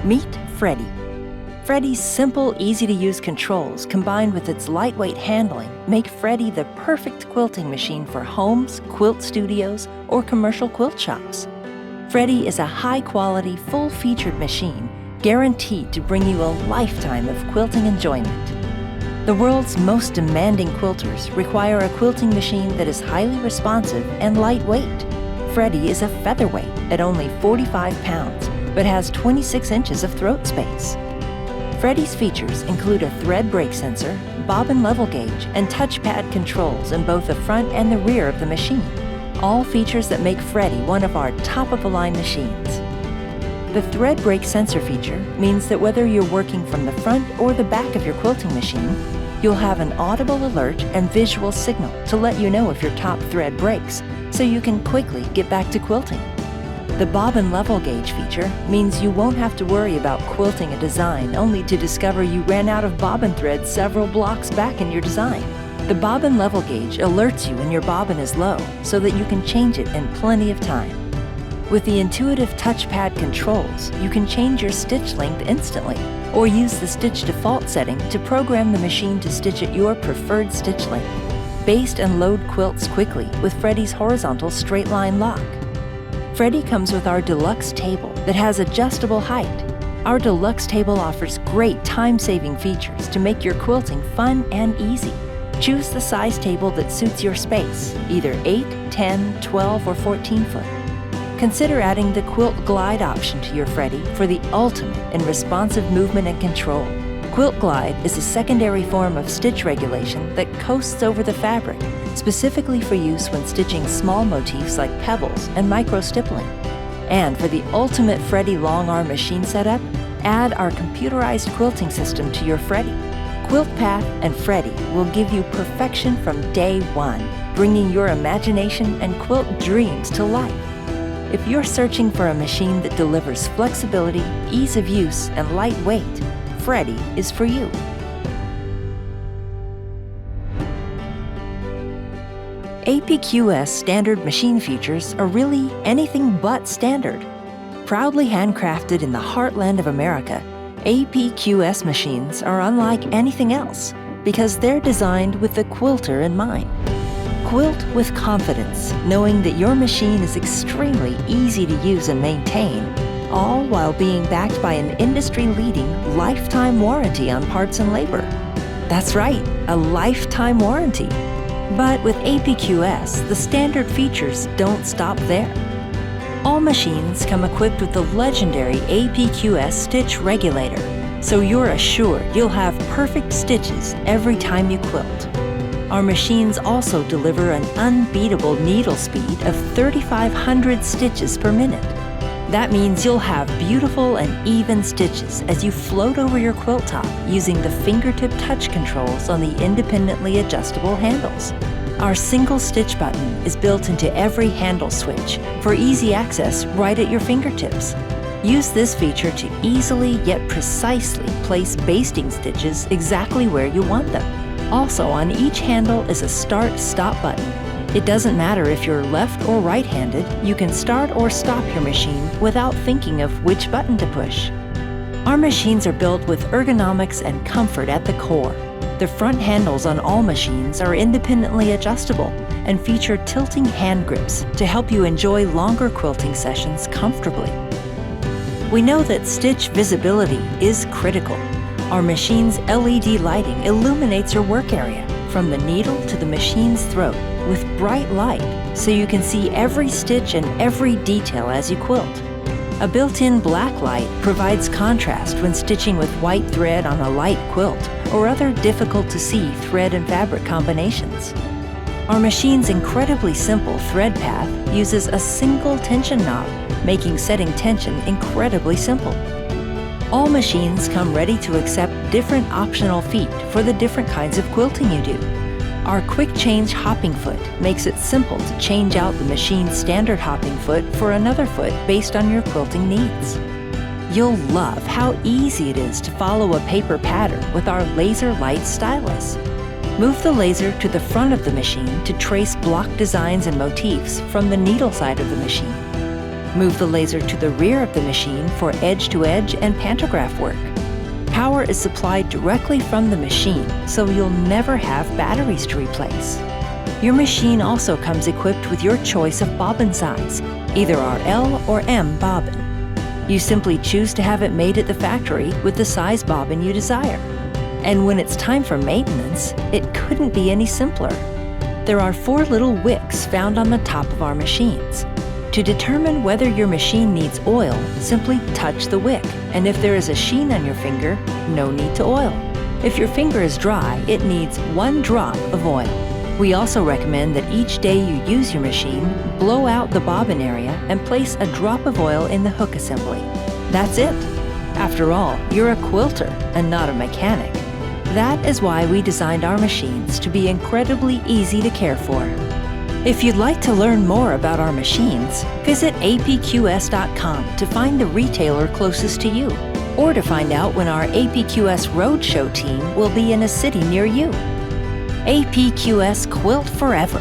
Meet Freddie. Freddie's simple, easy-to-use controls combined with its lightweight handling make Freddie the perfect quilting machine for homes, quilt studios, or commercial quilt shops. Freddie is a high-quality, full-featured machine guaranteed to bring you a lifetime of quilting enjoyment. The world's most demanding quilters require a quilting machine that is highly responsive and lightweight. Freddie is a featherweight at only 45 pounds, but has 26 inches of throat space. Freddie's features include a thread brake sensor, bobbin level gauge, and touchpad controls in both the front and the rear of the machine, all features that make Freddie one of our top-of-the-line machines. The thread brake sensor feature means that whether you're working from the front or the back of your quilting machine, you'll have an audible alert and visual signal to let you know if your top thread breaks, so you can quickly get back to quilting. The bobbin level gauge feature means you won't have to worry about quilting a design only to discover you ran out of bobbin thread several blocks back in your design. The bobbin level gauge alerts you when your bobbin is low so that you can change it in plenty of time. With the intuitive touchpad controls, you can change your stitch length instantly or use the stitch default setting to program the machine to stitch at your preferred stitch length. Baste and load quilts quickly with Freddie's horizontal straight line lock. Freddie comes with our deluxe table that has adjustable height. Our deluxe table offers great time-saving features to make your quilting fun and easy. Choose the size table that suits your space, either 8, 10, 12, or 14 foot. Consider adding the Quilt Glide option to your Freddie for the ultimate in responsive movement and control. Quilt Glide is a secondary form of stitch regulation that coasts over the fabric, specifically for use when stitching small motifs like pebbles and micro-stippling. And for the ultimate Freddie long arm machine setup, add our computerized quilting system to your Freddie. Quilt Path and Freddie will give you perfection from day one, bringing your imagination and quilt dreams to life. If you're searching for a machine that delivers flexibility, ease of use, and lightweight, Freddie is for you. APQS standard machine features are really anything but standard. Proudly handcrafted in the heartland of America, APQS machines are unlike anything else because they're designed with the quilter in mind. Quilt with confidence, knowing that your machine is extremely easy to use and maintain, all while being backed by an industry-leading lifetime warranty on parts and labor. That's right, a lifetime warranty. But with APQS, the standard features don't stop there. All machines come equipped with the legendary APQS stitch regulator, so you're assured you'll have perfect stitches every time you quilt. Our machines also deliver an unbeatable needle speed of 3,500 stitches per minute. That means you'll have beautiful and even stitches as you float over your quilt top using the fingertip touch controls on the independently adjustable handles. Our single stitch button is built into every handle switch for easy access right at your fingertips. Use this feature to easily yet precisely place basting stitches exactly where you want them. Also, on each handle is a start-stop button. It doesn't matter if you're left or right-handed, you can start or stop your machine without thinking of which button to push. Our machines are built with ergonomics and comfort at the core. The front handles on all machines are independently adjustable and feature tilting hand grips to help you enjoy longer quilting sessions comfortably. We know that stitch visibility is critical. Our machine's LED lighting illuminates your work area, from the needle to the machine's throat, with bright light, so you can see every stitch and every detail as you quilt. A built-in black light provides contrast when stitching with white thread on a light quilt or other difficult-to-see thread and fabric combinations. Our machine's incredibly simple thread path uses a single tension knob, making setting tension incredibly simple. All machines come ready to accept different optional feet for the different kinds of quilting you do. Our quick change hopping foot makes it simple to change out the machine's standard hopping foot for another foot based on your quilting needs. You'll love how easy it is to follow a paper pattern with our laser light stylus. Move the laser to the front of the machine to trace block designs and motifs from the needle side of the machine. Move the laser to the rear of the machine for edge-to-edge and pantograph work. Power is supplied directly from the machine, so you'll never have batteries to replace. Your machine also comes equipped with your choice of bobbin size, either our L or M bobbin. You simply choose to have it made at the factory with the size bobbin you desire. And when it's time for maintenance, it couldn't be any simpler. There are 4 little wicks found on the top of our machines. To determine whether your machine needs oil, simply touch the wick, and if there is a sheen on your finger, no need to oil. If your finger is dry, it needs 1 drop of oil. We also recommend that each day you use your machine, blow out the bobbin area and place a drop of oil in the hook assembly. That's it. After all, you're a quilter and not a mechanic. That is why we designed our machines to be incredibly easy to care for. If you'd like to learn more about our machines, visit APQS.com to find the retailer closest to you, or to find out when our APQS Roadshow team will be in a city near you. APQS Quilt Forever.